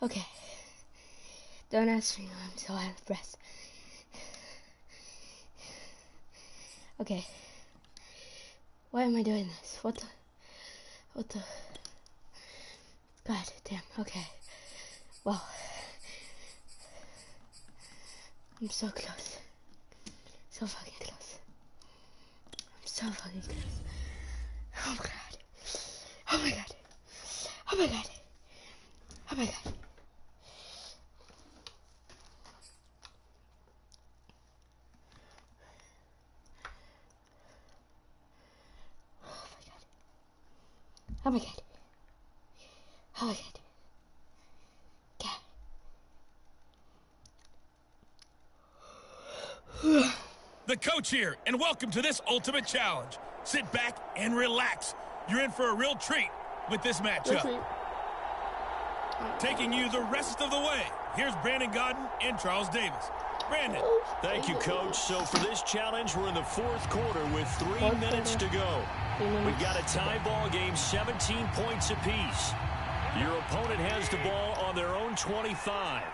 Okay. Don't ask me, I'm so out of breath. Okay. Why am I doing this? What the? God damn, okay. Well, I'm so close. So fucking close. I'm so fucking close. Oh my god. Oh my god. Oh my god. Oh my god. Oh my god. Oh my god. God. The coach here, and welcome to this ultimate challenge. Sit back and relax. You're in for a real treat with this matchup. Taking you the rest of the way, here's Brandon Godden and Charles Davis. Brandon. Thank you, Coach. So for this challenge, we're in the fourth quarter with 3 minutes to go. We've got a tie ball game, 17 points apiece. Your opponent has the ball on their own 25,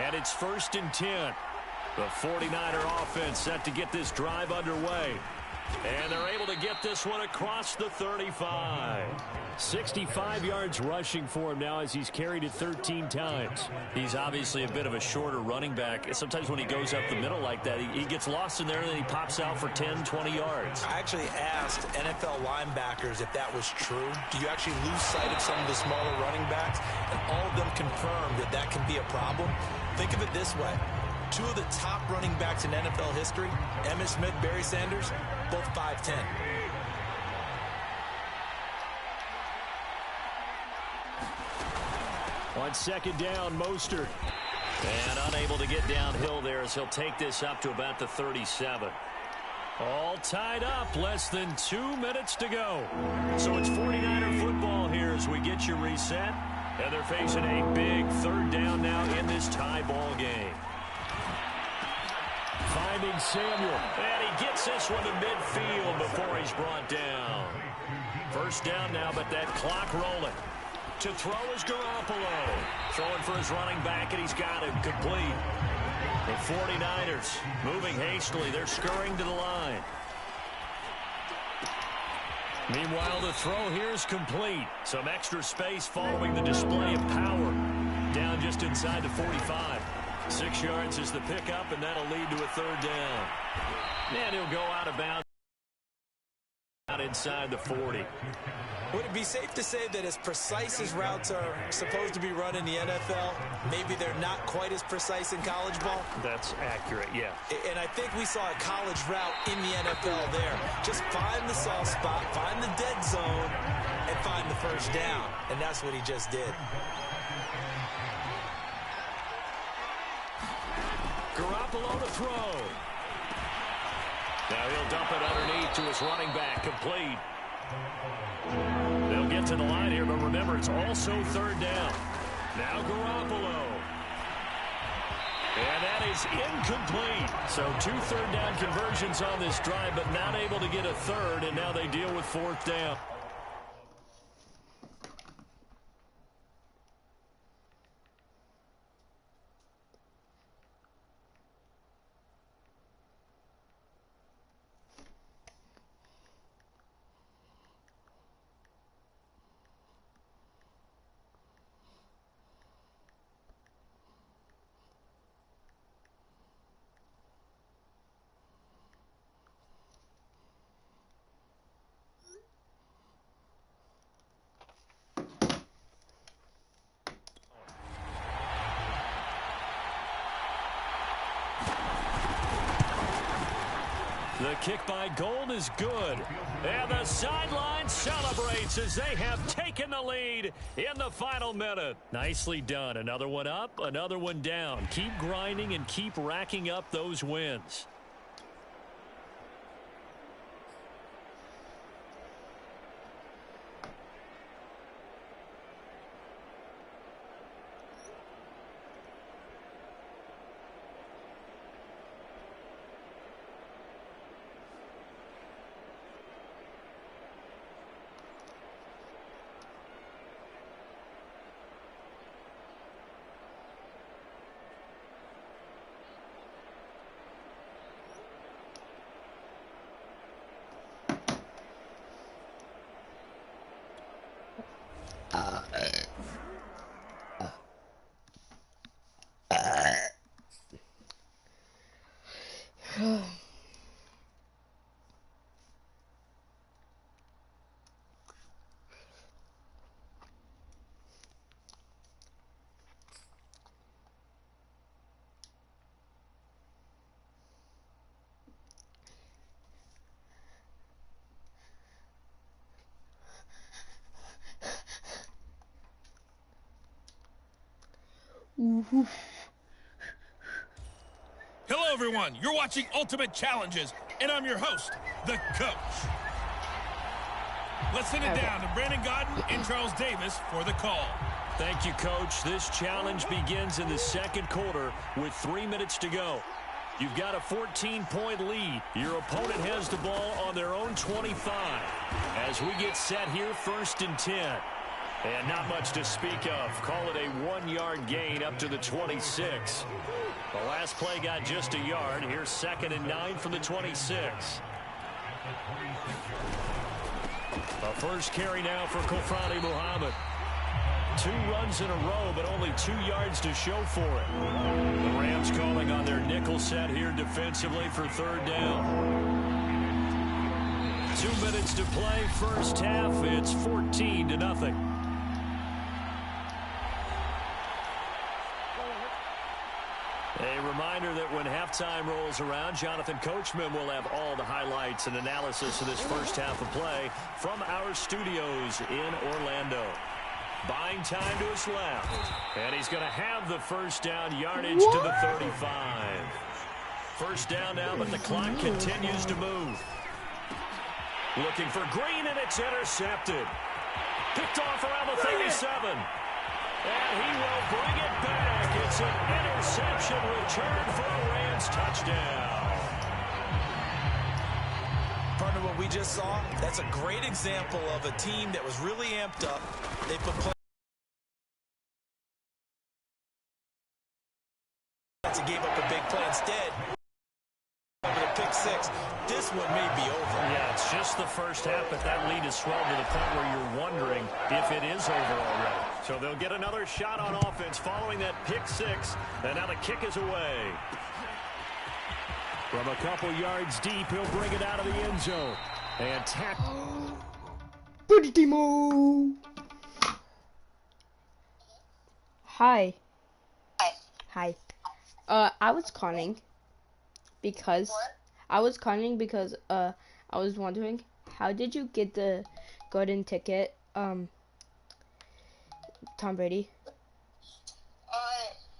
and it's 1st and 10. The 49er offense set to get this drive underway. And they're able to get this one across the 35. 65 yards rushing for him now as he's carried it 13 times. He's obviously a bit of a shorter running back. Sometimes when he goes up the middle like that, he gets lost in there and then he pops out for 10, 20 yards. I actually asked NFL linebackers if that was true. Do you actually lose sight of some of the smaller running backs? And all of them confirmed that that can be a problem. Think of it this way. 2 of the top running backs in NFL history, Emmitt Smith, Barry Sanders, both 5'10". On 2nd down, Mostert. And unable to get downhill there as he'll take this up to about the 37. All tied up, less than 2 minutes to go. So it's 49er football here as we get you reset. And they're facing a big 3rd down now in this tie ball game. Finding Samuel. And he gets this one to midfield before he's brought down. 1st down now, but that clock rolling. To throw is Garoppolo. Throwing for his running back, and he's got it complete. The 49ers moving hastily. They're scurrying to the line. Meanwhile, the throw here is complete. Some extra space following the display of power. Down just inside the 45. 6 yards is the pickup, and that'll lead to a 3rd down. And he'll go out of bounds out inside the 40. Would it be safe to say that as precise as routes are supposed to be run in the NFL, maybe they're not quite as precise in college ball? That's accurate, yeah. And I think we saw a college route in the NFL there. Just find the soft spot, find the dead zone, and find the 1st down. And that's what he just did. Garoppolo to throw. Now he'll dump it underneath to his running back, complete. They'll get to the line here, but remember, it's also 3rd down. Now Garoppolo. And that is incomplete. So 2 3rd down conversions on this drive, but not able to get a 3rd, and now they deal with 4th down. The kick by Gold is good. And the sideline celebrates as they have taken the lead in the final minute. Nicely done. Another one up, another one down. Keep grinding and keep racking up those wins. Hello, everyone. You're watching Ultimate Challenges, and I'm your host, the coach. Let's send it down to Brandon Godden and Charles Davis for the call. Thank you, Coach. This challenge begins in the second quarter with 3 minutes to go. You've got a 14-point lead. Your opponent has the ball on their own 25. As we get set here, 1st and 10. And not much to speak of. Call it a 1-yard gain up to the 26. The last play got just a yard. Here's 2nd and 9 from the 26. A first carry now for Kofrani Muhammad. 2 runs in a row, but only 2 yards to show for it. The Rams calling on their nickel set here defensively for 3rd down. 2 minutes to play, first half. It's 14-0. A reminder that when halftime rolls around, Jonathan Coachman will have all the highlights and analysis of this first half of play from our studios in Orlando. Buying time to his left. And he's going to have the first down, yardage to the 35. First down now, but the clock continues to move. Looking for Green, and it's intercepted. Picked off around the 37. And he will bring it back. It's an interception return for a Rams touchdown. Partner, what we just saw, that's a great example of a team that was really amped up. They put play. Gave up a big play instead. Over the pick 6. This one may be over. Yeah, it's just the first half, but that lead has swelled to the point where you're wondering if it is over already. So they'll get another shot on offense following that pick 6, and now the kick is away. From a couple yards deep, he'll bring it out of the end zone. And tackle. Pretty Timo. Hi. Hi. I was calling because I was wondering, how did you get the golden ticket, Tom Brady?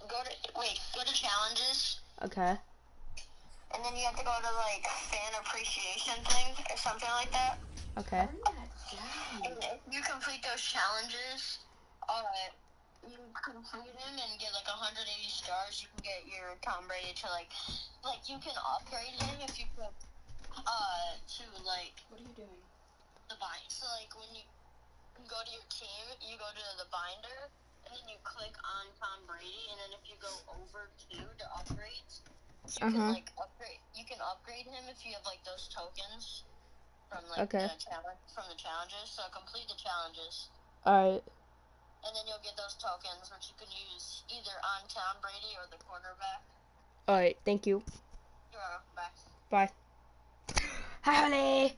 Go to challenges. Okay. And then you have to go to like fan appreciation thing or something like that. Okay. And if you complete those challenges, you complete them and get like 180 stars. You can get your Tom Brady to like you can upgrade him if you put to like. What are you doing? The bind. So like when you go to your team, you go to the binder and then you click on Tom Brady, and then if you go over to the upgrades, you can like upgrade. You can upgrade him if you have like those tokens from like the challenges. So complete the challenges. All right. And then you'll get those tokens, which you can use either on Tom Brady or the quarterback. All right. Thank you. You're welcome. Bye. Bye. Howdy.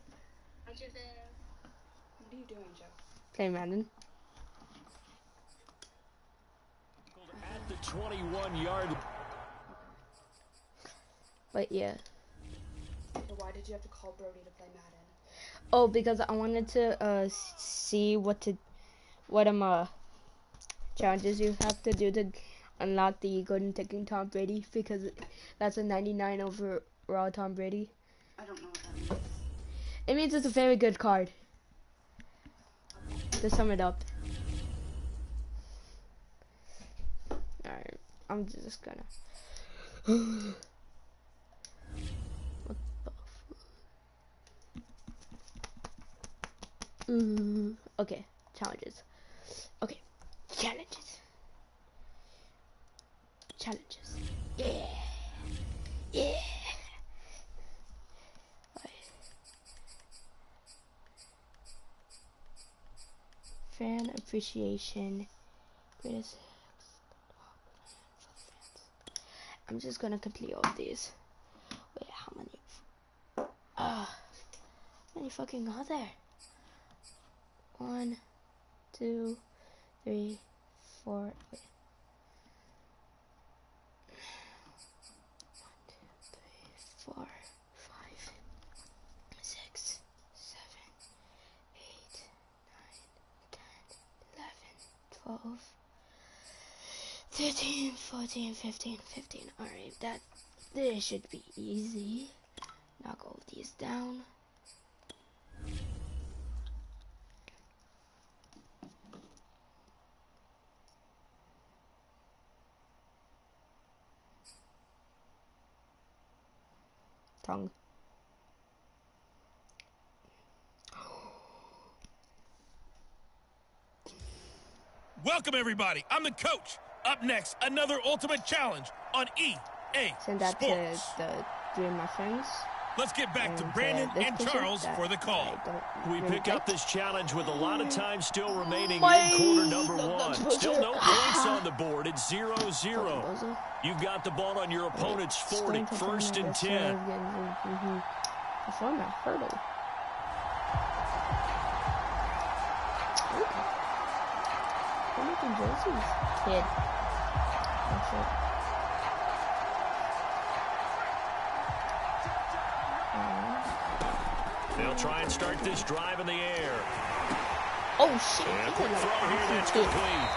What are you doing, Joe? Playing Madden. At the 21-yard. But yeah. So why did you have to call Brody to play Madden? Oh, because I wanted to see what challenges you have to do to unlock the golden ticket Tom Brady, because that's a 99 overall Tom Brady. I don't know what that means. It means it's a very good card. To sum it up. Alright, I'm just gonna. What the okay, challenges. Okay, challenges. Yeah. Yeah. Fan appreciation. Greatest. I'm just gonna complete all of these. Wait, how many? How many fucking are there? 1, 2, 3, 4. Wait. 1, 2, 3, 4, 5, 6, 7, 8, 9, 10, 11, 12, 13, 14, 15, 15. Alright, this should be easy. Knock all these down. Tongue. Welcome, everybody. I'm the coach. Up next, another ultimate challenge on EA Send that Sports. to the 3 of my friends. Let's get back to Brandon and Charles for the call. We really pick up this challenge with a lot of time still remaining My- in quarter number that's 1. bullshit. Still no points on the board. It's 0-0. You've got the ball on your opponent's 40, first and 10. Before my hurdle. We're making jerseys. Kid. Oh, shit. They'll try and start this drive in the air. Oh shit! And He's quick in the throw here, that's kid. complete.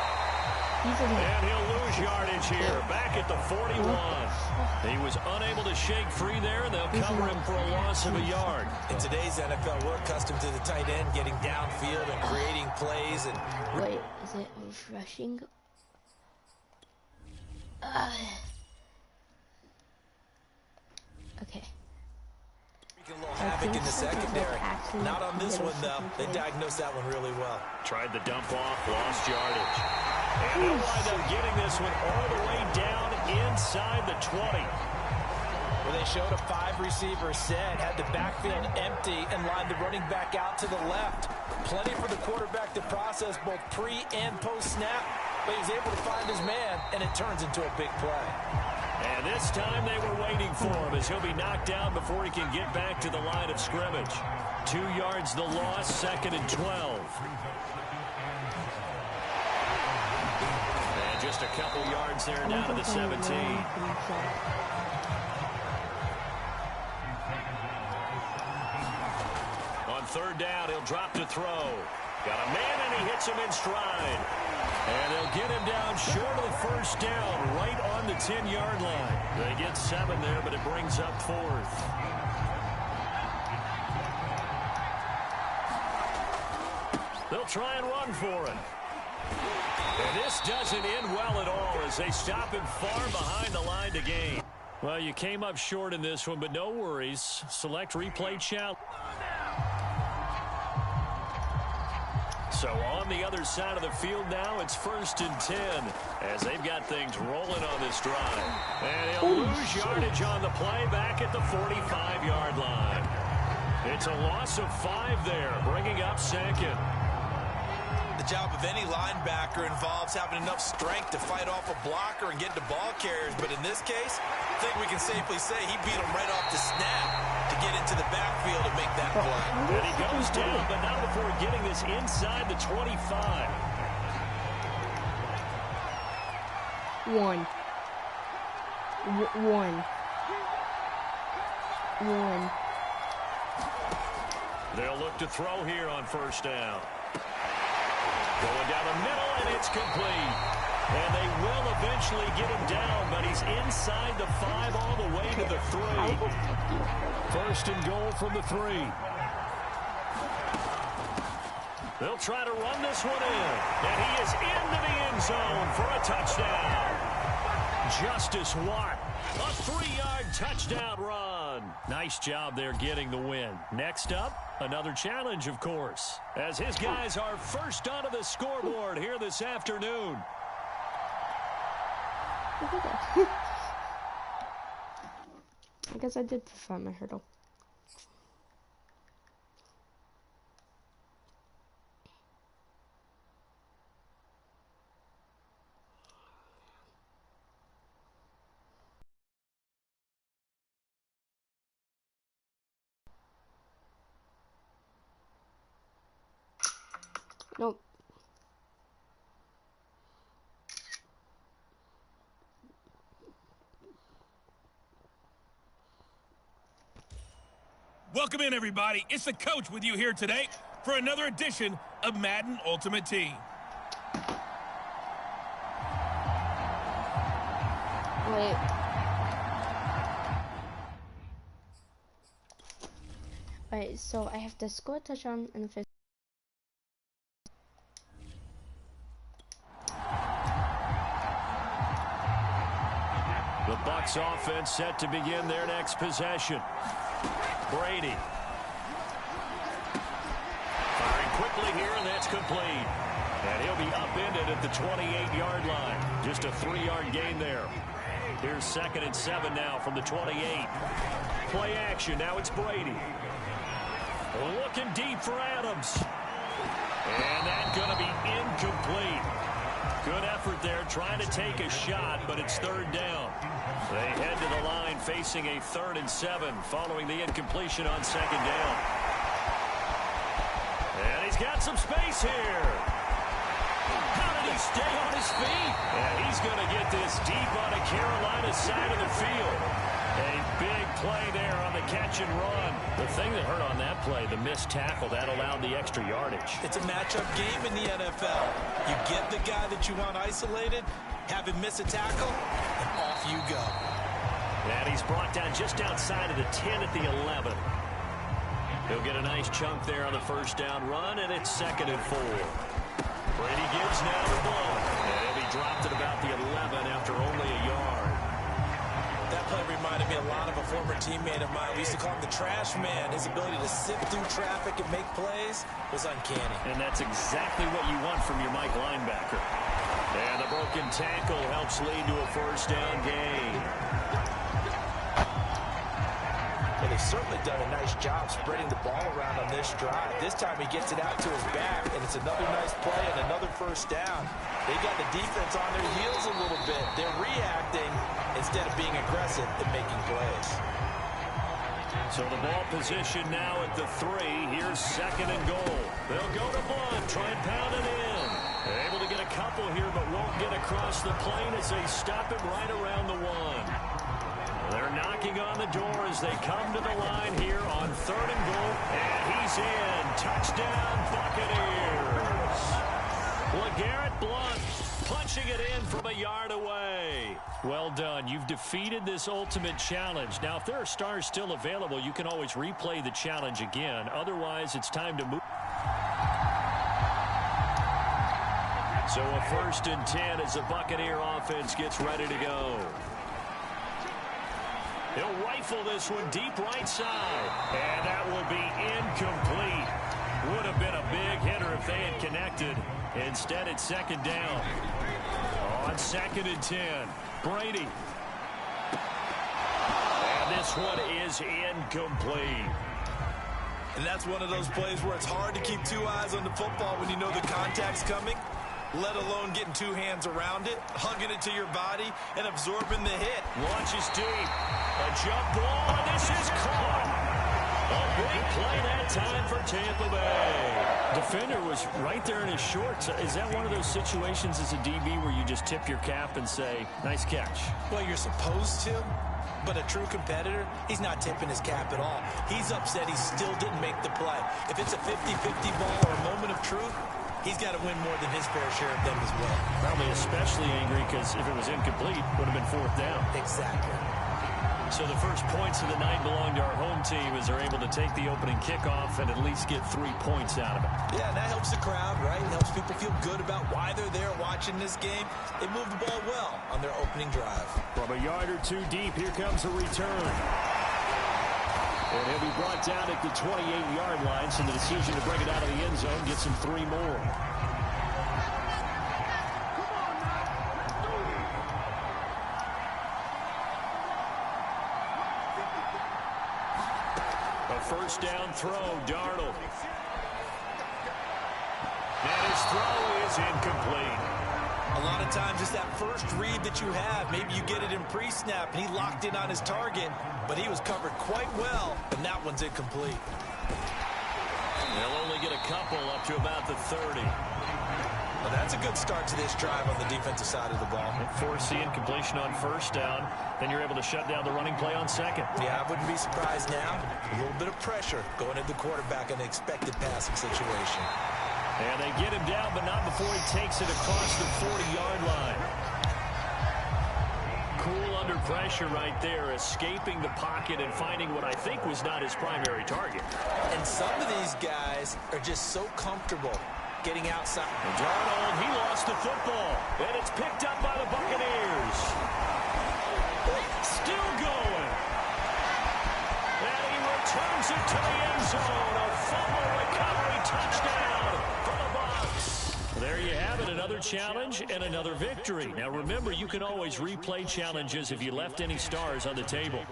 He's in the And he'll lose yardage here, back at the 41. What He was unable to shake free there, and they'll cover him for a loss of a yard. In today's NFL, we're accustomed to the tight end getting downfield and creating plays. And Wait, is it rushing? Okay. wreaking a little havoc in the secondary. Not on this one, though. They diagnosed that one really well. Tried the dump off, lost yardage. And they'll wind up getting this one all the way down inside the 20. Where they showed a 5-receiver set, had the backfield empty, and lined the running back out to the left. Plenty for the quarterback to process both pre and post-snap, but he was able to find his man, and it turns into a big play. And this time they were waiting for him as he'll be knocked down before he can get back to the line of scrimmage. 2 yards the loss, 2nd and 12. And just a couple yards there down to the 17. On 3rd down, he'll drop to throw. Got a man, and he hits him in stride. And they'll get him down short of the 1st down, right on the 10-yard line. They get 7 there, but it brings up 4th. They'll try and run for it. And this doesn't end well at all as they stop him far behind the line to gain. Well, you came up short in this one, but no worries. Select replay challenge. So on the other side of the field now, it's 1st and 10 as they've got things rolling on this drive. And he'll lose yardage on the play back at the 45-yard line. It's a loss of 5 there, bringing up 2nd. The job of any linebacker involves having enough strength to fight off a blocker and get to ball carriers. But in this case, I think we can safely say he beat him right off the snap to get into the backfield and make that play. And he goes down, but not before getting this inside the 25. 1. 1. They'll look to throw here on 1st down. Going down the middle, and it's complete. And they will eventually get him down, but he's inside the 5 all the way to the 3. 1st and goal from the 3. They'll try to run this one in. And he is into the end zone for a touchdown. Justice Watt, a 3-yard touchdown run. Nice job there getting the win. Next up, another challenge, of course, as his guys are first onto the scoreboard here this afternoon. I guess I did perform my hurdle. Nope. Welcome in, everybody. It's the coach with you here today for another edition of Madden Ultimate Team. Wait. Alright, so I have to score a touchdown in the first. The Bucs offense set to begin their next possession. Brady. Firing quickly here, and that's complete. And he'll be upended at the 28-yard line. Just a 3-yard gain there. Here's 2nd and 7 now from the 28. Play action. Now it's Brady. Looking deep for Adams. And that's going to be incomplete. Good effort there trying to take a shot, but it's 3rd down. They head to the line facing a 3rd and 7 following the incompletion on 2nd down. And he's got some space here. How did he stay on his feet? And he's going to get this deep on the Carolina side of the field. A big play there on the catch and run. The thing that hurt on that play, the missed tackle, that allowed the extra yardage. It's a matchup game in the NFL. You get the guy that you want isolated, have him miss a tackle, and off you go. And he's brought down just outside of the 10 at the 11. He'll get a nice chunk there on the 1st down run, and it's 2nd and 4. Brady gives now the ball. And he dropped it about the 11 after only a yard. That play reminded me a lot of a former teammate of mine. We used to call him the trash man. His ability to sift through traffic and make plays was uncanny. And that's exactly what you want from your Mike linebacker. And the broken tackle helps lead to a 1st down gain. Well, they've certainly done a nice job spreading the ball around on this drive. This time he gets it out to his back, and it's another nice play and another 1st down. They got the defense on their heels a little bit. They're reacting instead of being aggressive and making plays. So the ball position now at the 3. Here's 2nd and goal. They'll go to Blunt, try and pound it in. They're able to get a couple here, but won't get across the plane as they stop it right around the 1. They're knocking on the door as they come to the line here on 3rd and goal. And he's in. Touchdown, Buccaneers. LeGarrette Blount punching it in from a yard away. Well done. You've defeated this ultimate challenge. Now, if there are stars still available, you can always replay the challenge again. Otherwise, it's time to move. So a 1st and 10 as the Buccaneer offense gets ready to go. He'll rifle this one deep right side. And that will be incomplete. Would have been a big hitter if they had connected. Instead, it's 2nd down. On 2nd and 10, Brady. And this one is incomplete. And that's one of those plays where it's hard to keep 2 eyes on the football when you know the contact's coming, let alone getting 2 hands around it, hugging it to your body, and absorbing the hit. Launches deep. A jump ball, and this is caught. A big play that time for Tampa Bay. Defender was right there in his shorts. Is that one of those situations as a DB where you just tip your cap and say, nice catch? Well, you're supposed to, but a true competitor, he's not tipping his cap at all. He's upset he still didn't make the play. If it's a 50-50 ball or a moment of truth, he's got to win more than his fair share of them as well. Probably especially angry because if it was incomplete, it would have been 4th down. Exactly. So the first points of the night belong to our home team as they're able to take the opening kickoff and at least get 3 points out of it. Yeah, and that helps the crowd, right? It helps people feel good about why they're there watching this game. They moved the ball well on their opening drive. From a yard or 2 deep, here comes a return. And he'll be brought down at the 28-yard line, so the decision to bring it out of the end zone gets him 3 more. A 1st down throw, Darnold. And his throw is incomplete. A lot of times it's that first read that you have. Maybe you get it in pre-snap, and he locked in on his target, but he was covered quite well, and that one's incomplete. They'll only get a couple up to about the 30. Well, that's a good start to this drive on the defensive side of the ball. Force the incompletion on 1st down, then you're able to shut down the running play on 2nd. Yeah, I wouldn't be surprised now. A little bit of pressure going into the quarterback in an expected passing situation. And they get him down, but not before he takes it across the 40-yard line. Cool under under pressure right there, escaping the pocket and finding what I think was not his primary target. And some of these guys are just so comfortable getting outside. And Darnold, he lost the football, and it's picked up by the Buccaneers. Still going. And he returns it to the end zone. A fumble recovery touchdown for the Bucs. There you have it, another challenge and another victory. Now remember, you can always replay challenges if you left any stars on the table.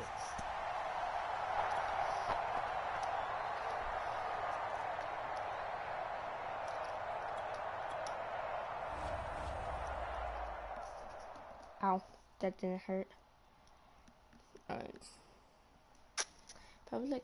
Ow, that didn't hurt. Alright. Probably like...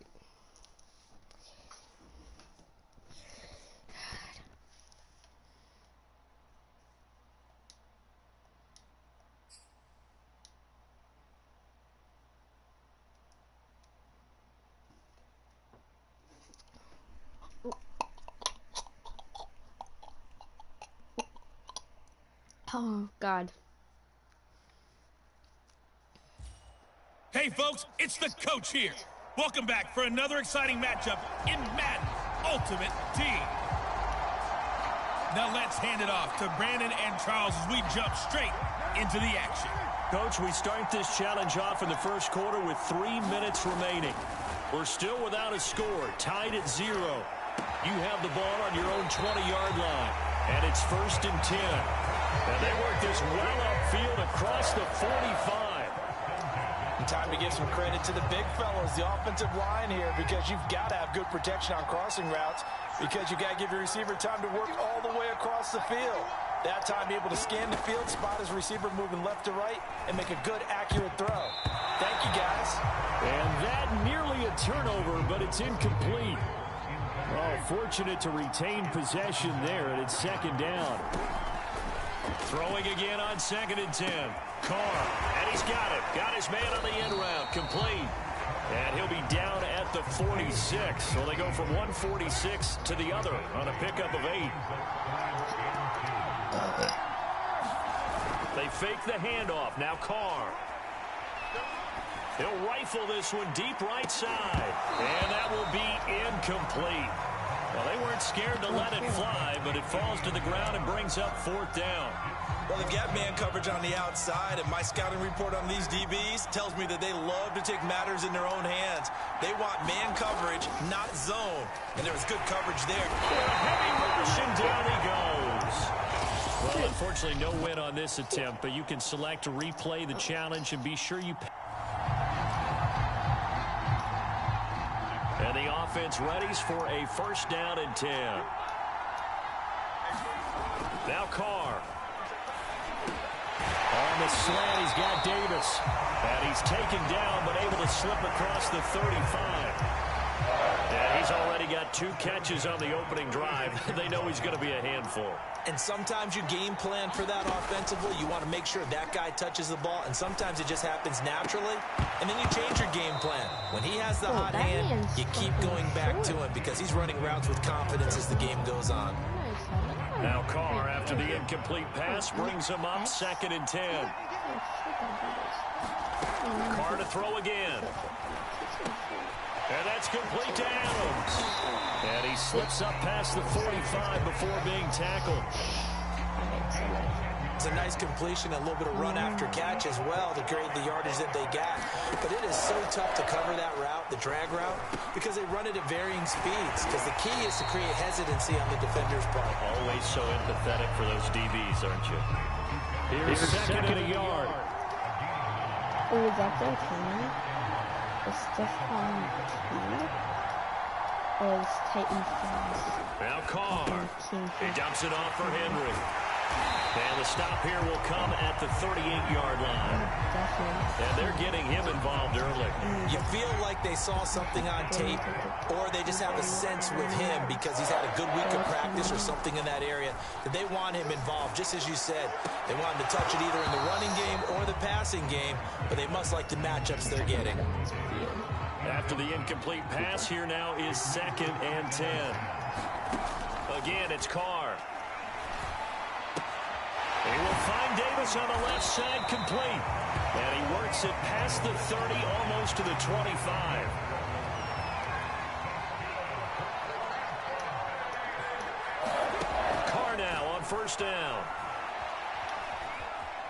Oh, God. Hey, folks, it's the coach here. Welcome back for another exciting matchup in Madden Ultimate Team. Now let's hand it off to Brandon and Charles as we jump straight into the action. Coach, we start this challenge off in the first quarter with 3 minutes remaining. We're still without a score, tied at 0. You have the ball on your own 20-yard line, and it's 1st and 10. And they work this well upfield across the 45. Time to give some credit to the big fellas, the offensive line here, because you've got to have good protection on crossing routes, because you've got to give your receiver time to work all the way across the field. That time, be able to scan the field, spot his receiver moving left to right, and make a good, accurate throw. Thank you, guys. And that nearly a turnover, but it's incomplete. Oh, fortunate to retain possession there, and it's 2nd down. Throwing again on 2nd and 10. Carr, and he's got it. Got his man on the end route, complete. And he'll be down at the 46. So they go from 146 to the other on a pickup of 8. They fake the handoff. Now Carr. He'll rifle this one deep right side. And that will be incomplete. Well, they weren't scared to let it fly, but it falls to the ground and brings up 4th down. Well, they've got man coverage on the outside, and my scouting report on these DBs tells me that they love to take matters in their own hands. They want man coverage, not zone. And there was good coverage there. Heavy rush, and down he goes. Well, unfortunately, no win on this attempt, but you can select to replay the challenge and be sure you... And the offense readies for a 1st down and 10. Now Carr. On the slant, he's got Davis. And he's taken down, but able to slip across the 35. And he's already got 2 catches on the opening drive. They know he's going to be a handful. And sometimes you game plan for that offensively. You want to make sure that guy touches the ball, and sometimes it just happens naturally. And then you change your game plan. When he has the hot hand, you keep going back to him because he's running routes with confidence as the game goes on. Now Carr, after the incomplete pass, brings him up 2nd and 10. Carr to throw again. And that's complete to Adams. And he slips up past the 45 before being tackled. It's a nice completion, a little bit of run after catch as well to grade the yardage that they got. But it is so tough to cover that route, the drag route, because they run it at varying speeds. Because the key is to create hesitancy on the defender's part. Always so empathetic for those DBs, aren't you? Here's 2nd and a yard. Oh, is that their team? Is Stephon King? Or is Titan Fans? Now Carr. He dumps it off for Henry. And the stop here will come at the 38-yard line. And they're getting him involved early. You feel like they saw something on tape, or they just have a sense with him because he's had a good week of practice or something in that area that they want him involved. Just as you said, they want him to touch it either in the running game or the passing game, but they must like the matchups they're getting. After the incomplete pass, here now is 2nd and 10. Again, it's Carr. He will find Davis on the left side, complete. And he works it past the 30, almost to the 25. Carr now on first down.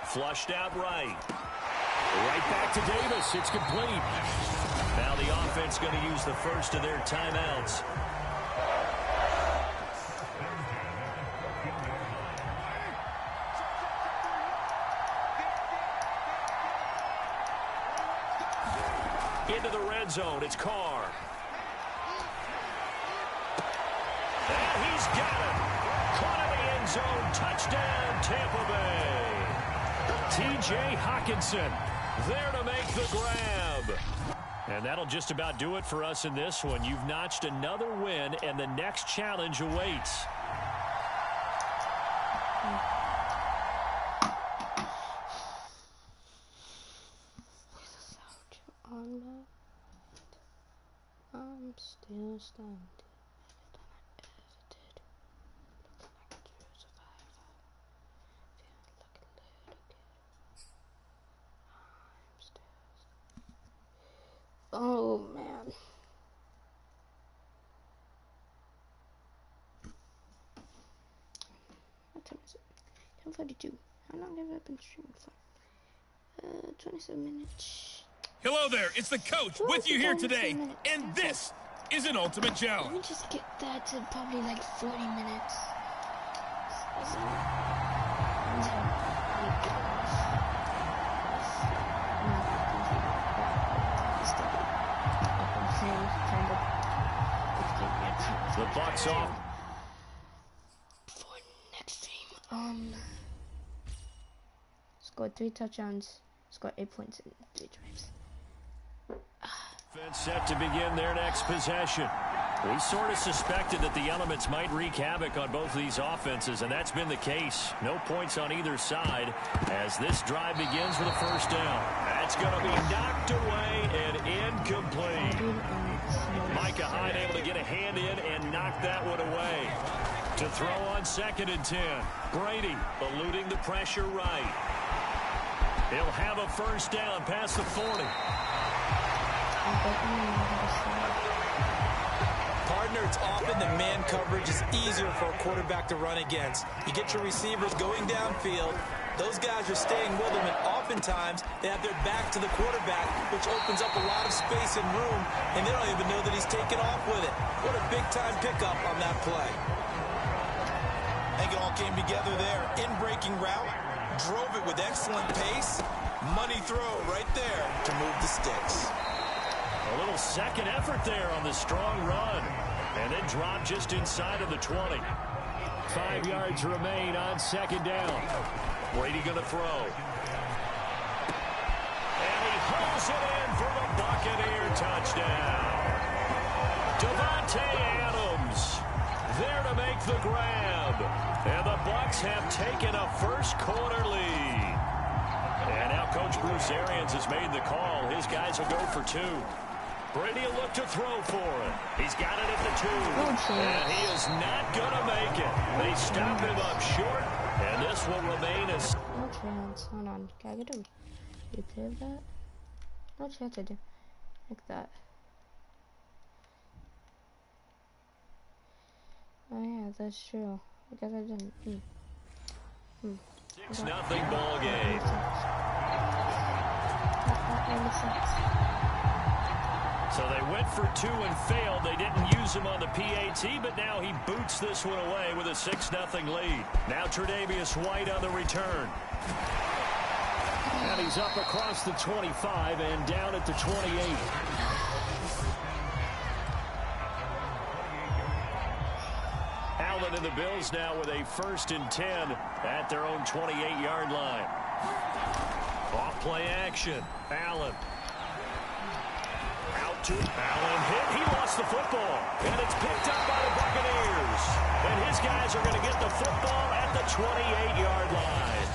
Flushed out right. Right back to Davis. It's complete. Now the offense going to use the first of their timeouts. Into the red zone. It's Carr. And he's got it. Caught in the end zone. Touchdown, Tampa Bay. T.J. Hockenson there to make the grab. And that'll just about do it for us in this one. You've notched another win, and the next challenge awaits. I'm still standing. Oh man. What time is it? 10:42. How long have I been streaming for? 27 minutes. Hello there, it's the coach with you here today, and this is an ultimate challenge. Let me just get that to probably like 40 minutes. The Bucks off. For next game, scored 3 touchdowns, scored 8 points in 3 drives. Defense set to begin their next possession. We sort of suspected that the elements might wreak havoc on both of these offenses, and that's been the case. No points on either side as this drive begins with a first down. That's going to be knocked away and incomplete. Micah Hyde able to get a hand in and knock that one away. To throw on 2nd and 10. Brady eluding the pressure right. He'll have a first down past the 40. Partner, it's often the man coverage is easier for a quarterback to run against. You get your receivers going downfield. Those guys are staying with him, and oftentimes they have their back to the quarterback, which opens up a lot of space and room, and they don't even know that he's taken off with it. What a big-time pickup on that play. I think it all came together there. In-breaking route, drove it with excellent pace. Money throw right there to move the sticks. A little second effort there on the strong run. And then drop just inside of the 20. 5 yards remain on 2nd down. Brady going to throw. And he hauls it in for the Buccaneer touchdown. Davante Adams there to make the grab. And the Bucs have taken a first-quarter lead. And now Coach Bruce Arians has made the call. His guys will go for 2. Brady will look to throw for it. He's got it at the 2. And he is not going to make it. They stop him up short. And this will remain as... No chance. Hold on. Can I get a replay of that? No chance I do. Like that. Oh yeah, that's true. I guess I didn't. 6-0 ball game. That makes sense. So they went for 2 and failed. They didn't use him on the PAT, but now he boots this one away with a 6-0 lead. Now Tre'Davious White on the return. And he's up across the 25 and down at the 28. Allen and the Bills now with a 1st and 10 at their own 28-yard line. Off play action. Allen. Out to Allen hit. He lost the football. And it's picked up by the Buccaneers. And his guys are going to get the football at the 28-yard line.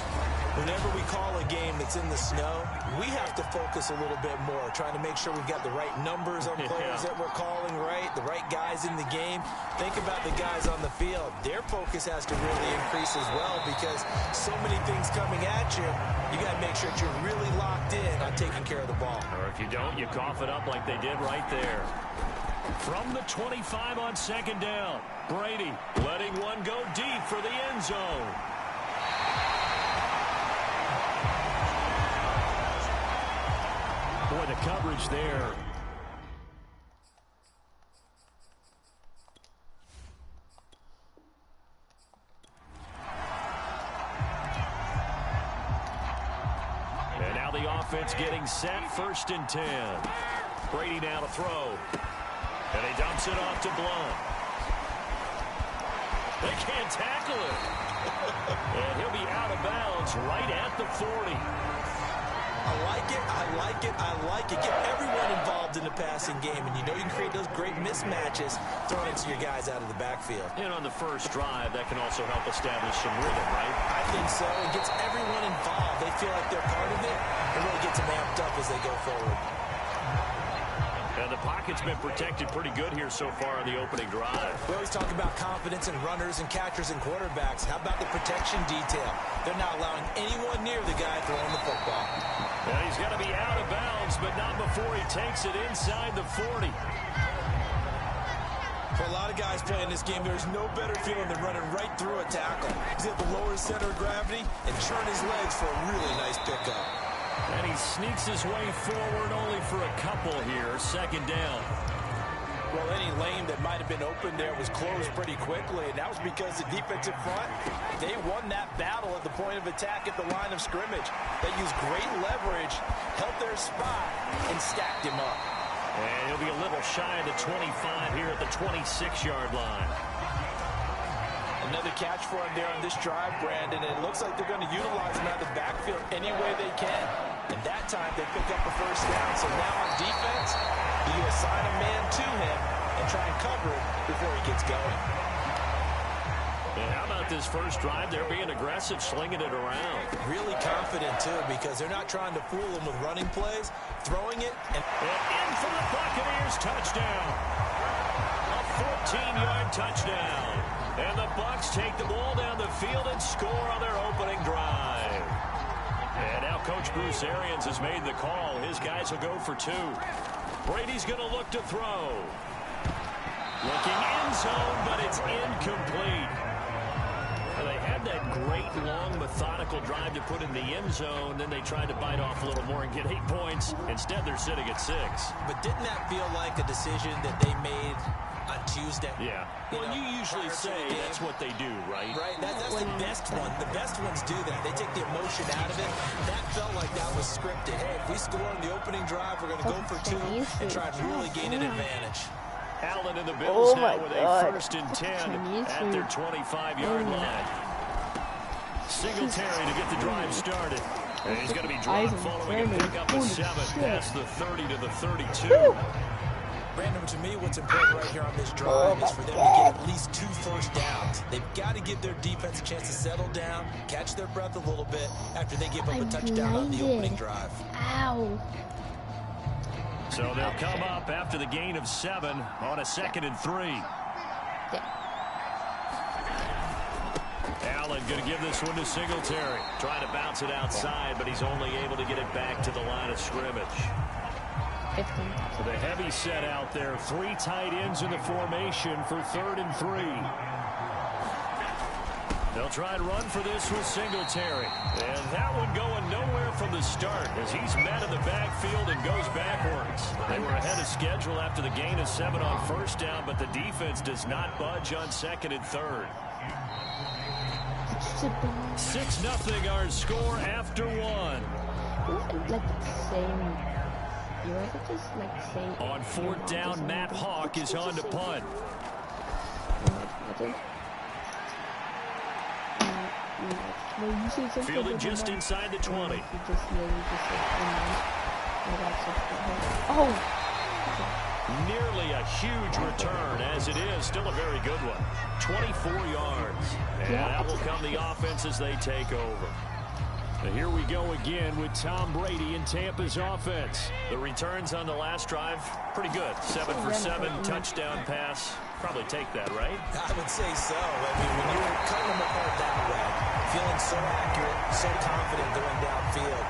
whenever we call a game that's in the snow, we have to focus a little bit more, trying to make sure we've got the right numbers on players that we're calling right, the right guys in the game. Think about the guys on the field. Their focus has to really increase as well because so many things coming at you. You got to make sure that you're really locked in on taking care of the ball. Or if you don't, you cough it up like they did right there. From the 25 on second down, Brady letting one go deep for the end zone. Boy, the coverage there. And now the offense getting set, 1st and 10. Brady now to throw. And he dumps it off to Blunt. They can't tackle him. And he'll be out of bounds right at the 40. I like it, I like it, I like it. Get everyone involved in the passing game, and you know you can create those great mismatches throwing it to your guys out of the backfield. And on the first drive, that can also help establish some rhythm, right? I think so. It gets everyone involved. They feel like they're part of it, and really gets them amped up as they go forward. And the pocket's been protected pretty good here so far on the opening drive. We always talk about confidence in runners and catchers and quarterbacks. How about the protection detail? They're not allowing anyone near the guy throwing the football. And he's going to be out of bounds, but not before he takes it inside the 40. For a lot of guys playing this game, there's no better feeling than running right through a tackle. He's able to lower his center of gravity and churn his legs for a really nice pickup. And he sneaks his way forward only for a couple here. 2nd down. Well, any lane that might have been open there was closed pretty quickly, and that was because the defensive front, they won that battle at the point of attack at the line of scrimmage. They used great leverage, held their spot, and stacked him up. And he'll be a little shy of the 25 here at the 26-yard line. Another catch for him there on this drive, Brandon. And it looks like they're going to utilize him out of the backfield any way they can. And that time they pick up a 1st down. So now on defense, you assign a man to him and try and cover it before he gets going. And how about this first drive? They're being aggressive, slinging it around. Really confident, too, because they're not trying to fool him with running plays, throwing it. And in for the Buccaneers, touchdown. A 14-yard touchdown. And the Bucs take the ball down the field and score on their opening drive. And now Coach Bruce Arians has made the call. His guys will go for 2. Brady's going to look to throw. Looking end zone, but it's incomplete. Well, they had that great, long, methodical drive to put in the end zone. Then they tried to bite off a little more and get 8 points. Instead, they're sitting at 6. But didn't that feel like a decision that they made on Tuesday? Yeah. Well, you usually say that's what they do, right? Right. That's the best one. The best ones do that. They take the emotion out of it. That felt like that was scripted. Hey, if we score on the opening drive, we're going to go for 2 and try and really gain an advantage. Allen and the Bills now with a 1st and 10 at their 25-yard line. Singletary to get the drive started. And he's going to be dropped following a pickup of 7 past the 30 to the 32. Brandon, to me, what's important right here on this drive is for them to get at least 2 first downs. They've got to give their defense a chance to settle down, catch their breath a little bit after they give up a touchdown on the opening drive. Ow. So they'll come up after the gain of 7 on a 2nd and 3. Allen going to give this one to Singletary. Trying to bounce it outside, but he's only able to get it back to the line of scrimmage. 15. So the heavy set out there. 3 tight ends in the formation for 3rd and 3. They'll try and run for this with Singletary. And that one going nowhere from the start as he's met in the backfield and goes backwards. They were ahead of schedule after the gain of 7 on 1st down, but the defense does not budge on 2nd and 3rd. 6-0 our score after 1. Like the same. You ever just like the same. On 4th down, Matt Hawk is on to punt. Fielded just inside the 20. Oh! Nearly a huge return, as it is. Still a very good one. 24 yards. And that will come the offense as they take over. Here we go again with Tom Brady and Tampa's offense. The returns on the last drive, pretty good. 7 for 7, touchdown pass. Probably take that, right? I would say so. I mean, when you're cutting them apart that way, feeling so accurate, so confident going downfield,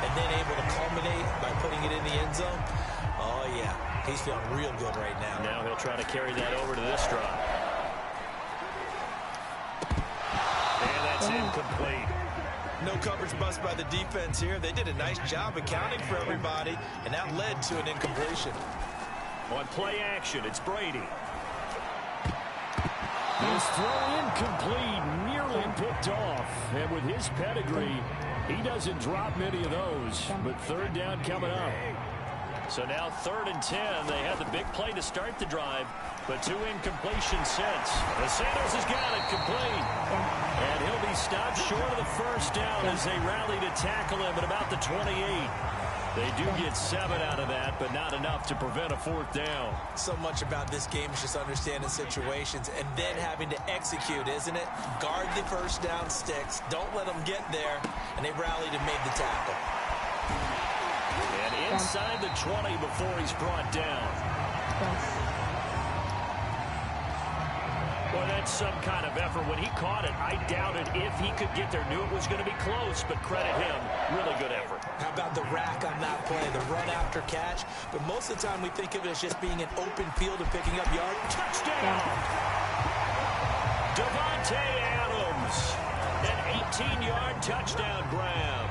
and then able to culminate by putting it in the end zone, oh, yeah, he's feeling real good right now. Now he'll try to carry that over to this drive. And that's incomplete. No coverage bust by the defense here. They did a nice job accounting for everybody, and that led to an incompletion. On play action, it's Brady. His throw incomplete, nearly picked off. And with his pedigree, he doesn't drop many of those. But third down coming up. So now 3rd and 10. They had the big play to start the drive, but 2 incompletions since. Santos has got it complete. And he'll be stopped short of the first down as they rally to tackle him at about the 28. They do get 7 out of that, but not enough to prevent a 4th down. So much about this game is just understanding situations and then having to execute, isn't it? Guard the first down sticks. Don't let them get there. And they rallied and made the tackle. And inside the 20 before he's brought down. Boy, that's some kind of effort. When he caught it, I doubted if he could get there. Knew it was going to be close, but credit him. Really good effort. How about the rack on that play, the run after catch? But most of the time we think of it as just being an open field and picking up yards. Touchdown! Devontae Adams. An 18-yard touchdown grab.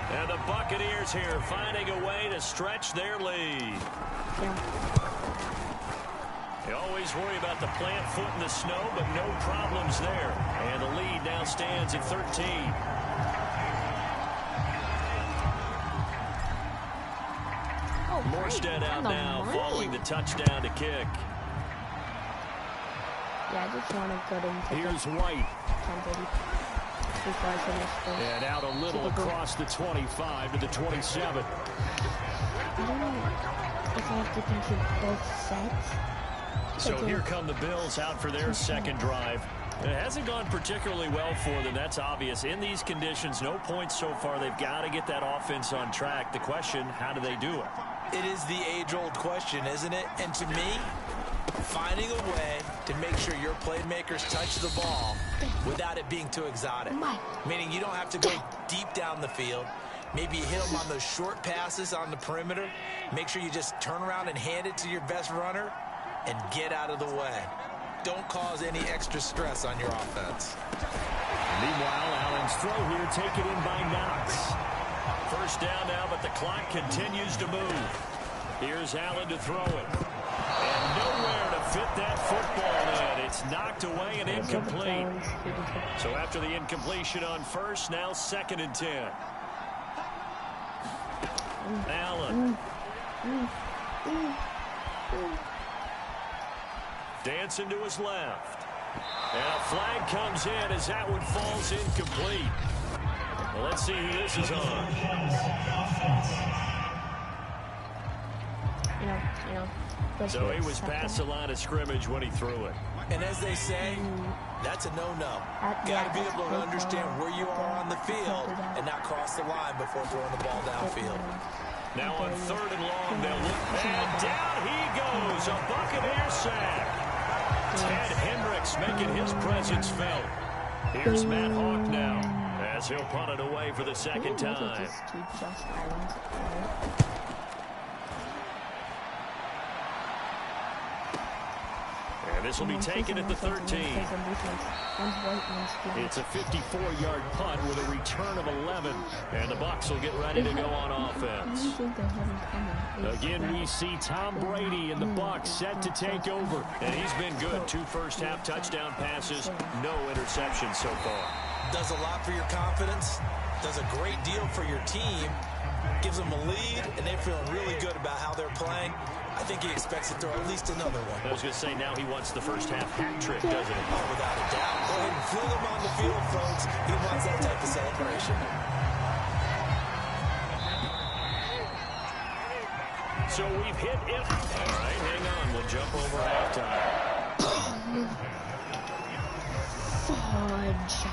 And the Buccaneers here finding a way to stretch their lead. They always worry about the plant foot in the snow, but no problems there. And the lead now stands at 13. Morstead out now following the touchdown to kick. Yeah, I just want to go to Here's White. And out a little across the 25 to the 27. I don't know if I have to complete both sets. So here come the Bills out for their second drive. It hasn't gone particularly well for them. That's obvious. In these conditions, no points so far. They've got to get that offense on track. The question, how do they do it? It is the age-old question, isn't it? And to me, finding a way to make sure your playmakers touch the ball without it being too exotic. Meaning you don't have to go deep down the field. Maybe you hit them on those short passes on the perimeter. Make sure you just turn around and hand it to your best runner and get out of the way. Don't cause any extra stress on your offense. Meanwhile, Allen's throw here taken in by Knox. First down now, but the clock continues to move. Here's Allen to throw it. And nowhere to fit that football in. It's knocked away and incomplete. So after the incompletion on first, now 2nd and 10. Allen. Dancing to his left. And a flag comes in as that one falls incomplete. Well, let's see who this is on. So he was past the line of scrimmage when he threw it. And as they say, that's a no-no. Got to be able to understand where you are on the field and not cross the line before throwing the ball downfield. Now on 3rd and long, they'll look. And down he goes. A Buccaneer sack. Ted Hendricks making his presence felt. Here's Matt Hawk now as he'll punt it away for the 2nd time. And this will be taken at the 13. It's a 54-yard punt with a return of 11. And the Bucs will get ready to go on offense. Again, we see Tom Brady and the Bucs set to take over. And he's been good. 2 first-half touchdown passes, no interceptions so far. Does a lot for your confidence. Does a great deal for your team. Gives them a lead, and they're feeling really good about how they're playing. I think he expects to throw at least another one. I was going to say, now he wants the first half hat trick, doesn't he? Oh, without a doubt. Go ahead and fling him on the field, folks. He wants that type of celebration. So we've hit it. All right, hang on. We'll jump over halftime. Fudge.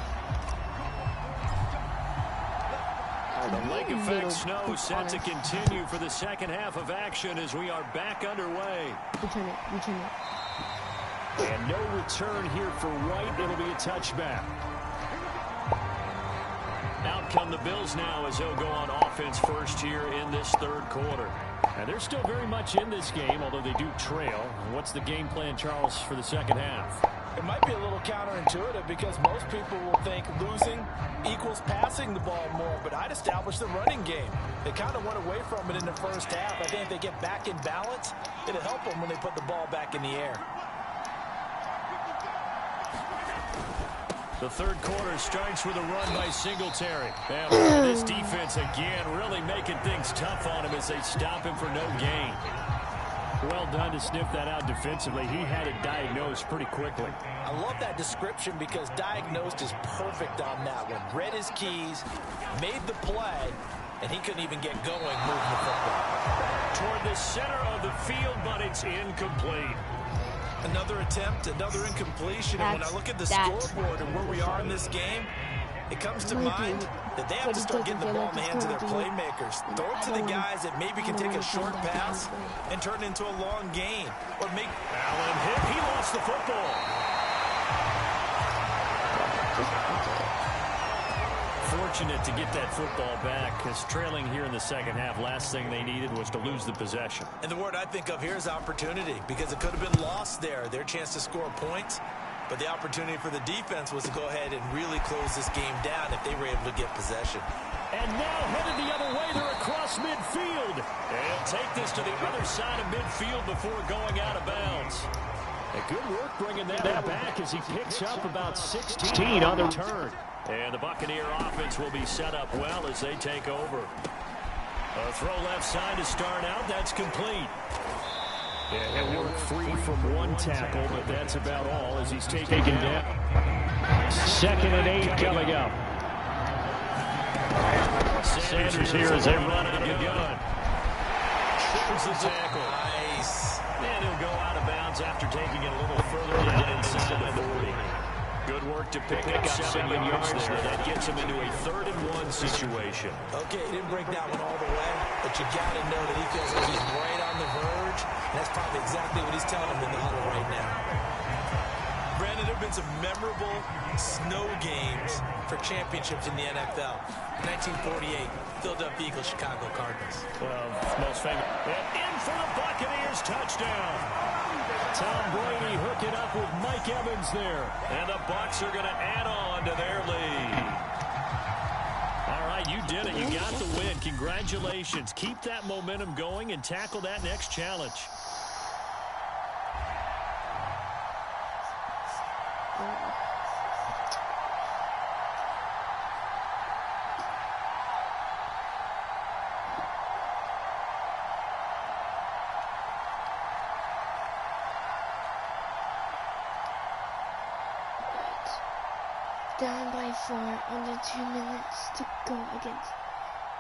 The lake effect snow set to continue for the second half of action as we are back underway. Return it. And no return here for White. It'll be a touchback. Out come the Bills now as they'll go on offense first here in this third quarter. And they're still very much in this game, although they do trail. What's the game plan, Charles, for the second half? It might be a little counterintuitive because most people will think losing equals passing the ball more, but I'd establish the running game. They kind of went away from it in the first half. I think if they get back in balance, it'll help them when they put the ball back in the air. The third quarter starts with a run by Singletary. And this defense again really making things tough on him as they stop him for no gain. Well done to sniff that out defensively. He had it diagnosed pretty quickly. I love that description because diagnosed is perfect on that one. Read his keys, made the play, and he couldn't even get going moving the football. Toward the center of the field, but it's incomplete. Another attempt, another incompletion. And when I look at the scoreboard and where we are in this game, it comes to mind that they have to start getting the ball in the hands of their playmakers. Throw it to the guys that maybe can take a short pass and turn it into a long gain. Or make Allen hit. He lost the football. Fortunate to get that football back, because trailing here in the second half, last thing they needed was to lose the possession. And the word I think of here is opportunity, because it could have been lost there, their chance to score points. But the opportunity for the defense was to go ahead and really close this game down if they were able to get possession. And now headed the other way, they're across midfield. They'll take this to the other side of midfield before going out of bounds. A good work bringing that back as he picks up about 16 on the return. And the Buccaneer offense will be set up well as they take over. A throw left side to start out. That's complete. Yeah, he'll work free from one tackle, but that's about all as he's taken down. 2nd and 8 coming up. Sanders here as they run out of the gun. Trims the tackle. Nice. And he'll go out of bounds after taking it a little further down inside the 40. Good work to pick up 7 yards there. That gets him into a 3rd and 1 situation. Okay, he didn't break that one all the way, but you got to know that he feels like he's right on the verge. And that's probably exactly what he's telling him in the huddle right now. Brandon, there have been some memorable snow games for championships in the NFL. 1948, Philadelphia Eagles, Chicago Cardinals. Well, most famous. And in for the Buccaneers, touchdown. Tom Brady hooking up with Mike Evans there. And the Bucs are going to add on to their lead. All right, you did it. You got the win. Congratulations. Keep that momentum going and tackle that next challenge. Down by 4, under 2 minutes to go against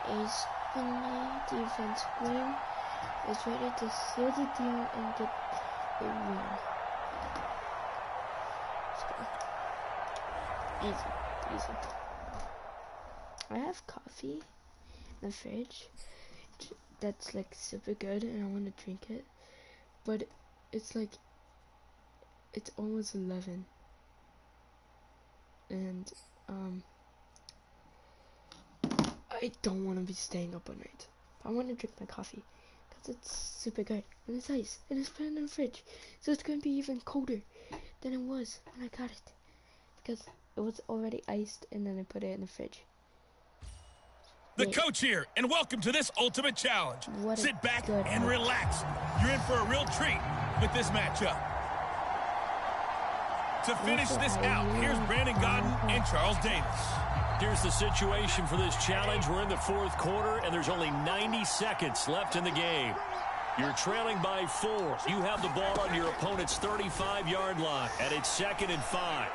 a spinny defense. Win is ready to seal the deal and get a win. Let's go. Easy. I have coffee in the fridge that's like super good and I want to drink it, but it's like, it's almost 11. And I don't want to be staying up all night. I want to drink my coffee because it's super good and it's ice and it's put in the fridge, so it's going to be even colder than it was when I got it because it was already iced and then I put it in the fridge. The coach here, and welcome to this ultimate challenge. Sit back and relax. You're in for a real treat with this matchup. To finish this out, here's Brandon Godden and Charles Davis. Here's the situation for this challenge. We're in the 4th quarter, and there's only 90 seconds left in the game. You're trailing by 4. You have the ball on your opponent's 35-yard line, and it's 2nd and 5.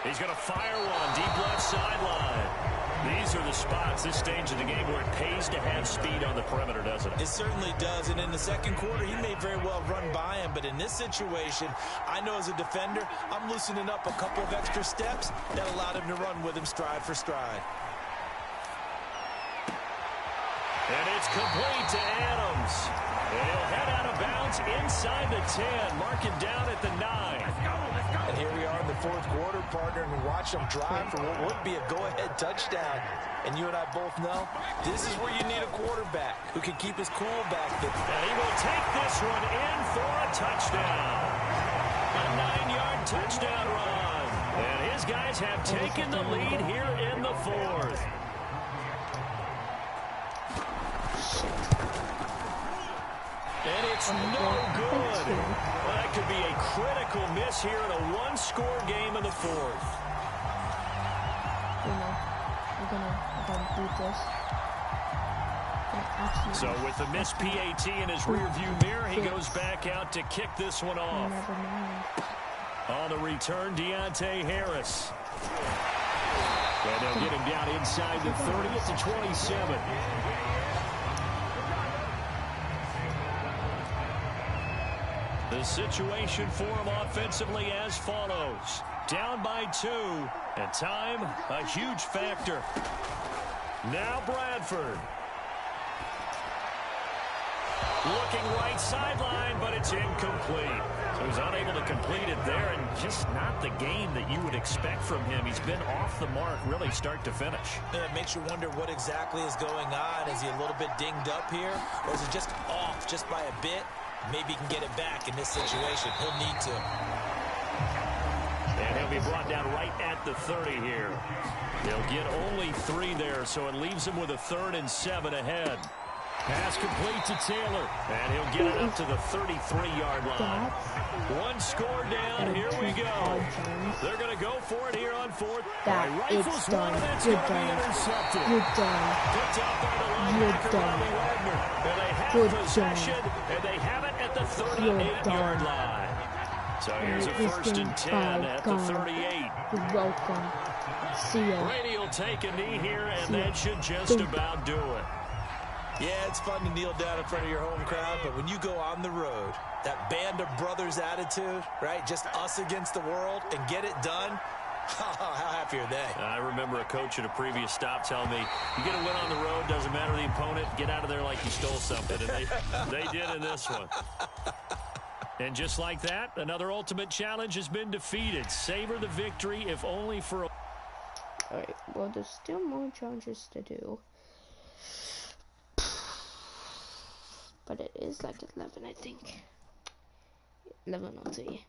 He's going to fire one deep left sideline. These are the spots, this stage of the game, where it pays to have speed on the perimeter, doesn't it? It certainly does, and in the 2nd quarter, he may very well run by him, but in this situation, I know as a defender, I'm loosening up a couple of extra steps that allowed him to run with him stride for stride. And it's complete to Adams. And he'll head out of bounds inside the 10, marking down at the 9. And here we are in the fourth quarter, partner, and watch them drive for what would be a go-ahead touchdown. And you and I both know this is where you need a quarterback who can keep his cool back there. And he will take this one in for a touchdown. A 9-yard touchdown run. And his guys have taken the lead here in the fourth. And it's no good. Well, that could be a critical miss here in a one-score game in the fourth. We're gonna beat this. So with the missed PAT in his rearview mirror, he goes back out to kick this one off. Never mind. On the return, Deontay Harris. And they'll get him down inside the 30 at the 27. The situation for him offensively as follows. Down by 2, and time a huge factor. Now Bradford. Looking right sideline, but it's incomplete. So he's unable to complete it there, and just not the game that you would expect from him. He's been off the mark really start to finish. Yeah, it makes you wonder what exactly is going on. Is he a little bit dinged up here, or is it just off just by a bit? Maybe he can get it back in this situation. He'll need to. And he'll be brought down right at the 30 here. They'll get only 3 there, so it leaves him with a 3rd and 7 ahead. Pass complete to Taylor, and he'll get it up to the 33-yard line. One score down, here we go. They're going to go for it here on 4th. It's done. You're done. You're done. Picked up by the linebacker, Bobby Wagner. And they have possession, and they have it at the 38-yard line. So here's a 1st and 10 at the 38. You're welcome. See ya. Brady will take a knee here, and that should just about do it. Yeah, it's fun to kneel down in front of your home crowd, but when you go on the road, that band of brothers attitude, right? Just us against the world and get it done. How happy are they? I remember a coach at a previous stop telling me, you get a win on the road, doesn't matter the opponent, get out of there like you stole something. And they did in this one. And just like that, another ultimate challenge has been defeated. Savor the victory, if only for a... All right, well, there's still more challenges to do. But it is like 11, I think. 11:03.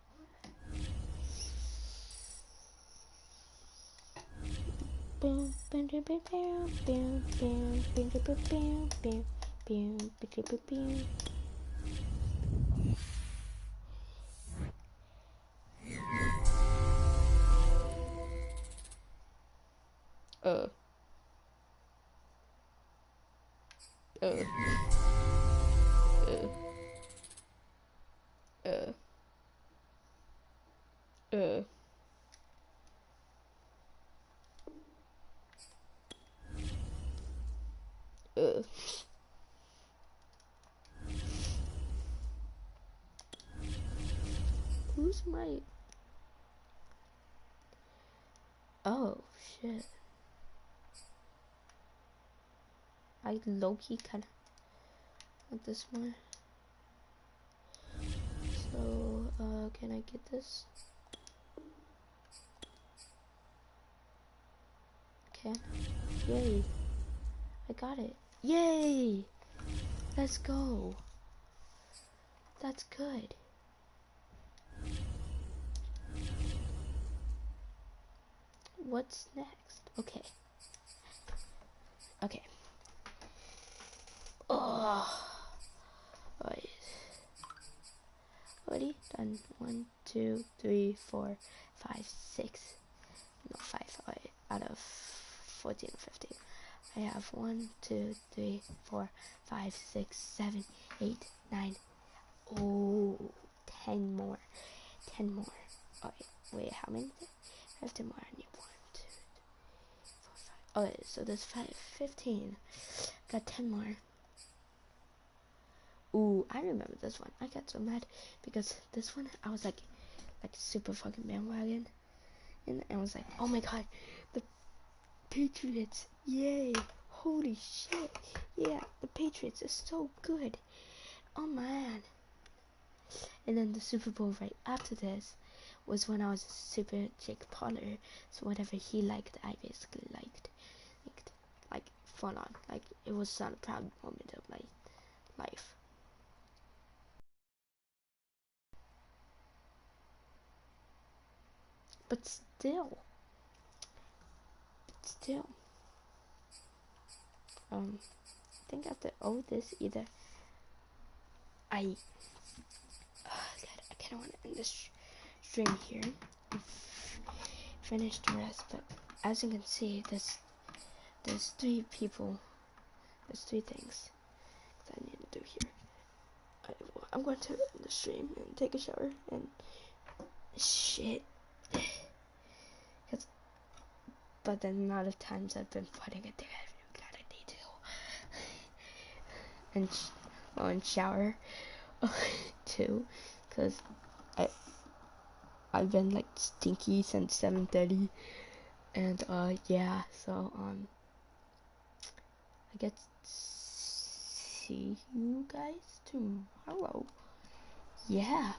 Who's my... Oh, shit. I low-key kind of want this one. So, can I get this? Okay. Yay. I got it. Yay! Let's go. That's good. What's next? Okay. Okay. Oh. Alright. Ready? Done. 1, 2, 3, 4, 5, 6. No, 5. Alright. Out of 14 or 15. I have 1, 2, 3, 4, 5, 6, 7, 8, 9. Oh, 10 more. 10 more. Alright. Wait, how many? I have 10 more. I need 1, 2, 3, 4, 5. Alright, so there's 15. Got 10 more. Ooh, I remember this one. I got so mad because this one I was like super fucking bandwagon, and I was like, oh my god, the Patriots, yay, holy shit, Yeah, the Patriots are so good. Oh man. And then the Super Bowl right after this was when I was a super Jake Potter. So whatever he liked, I basically liked. Like fun on. Like it was not a proud moment of my life. But still, I think I have to owe this either. God, I kind of want to end this stream here and finish the rest. But as you can see, there's 3 people. There's 3 things that I need to do here. I'm going to end the stream and take a shower and shit. But the amount of times I've been putting it there, I've got a detail. And shower too, because I've been like stinky since 7:30, and yeah, so I get to see you guys tomorrow. Yeah.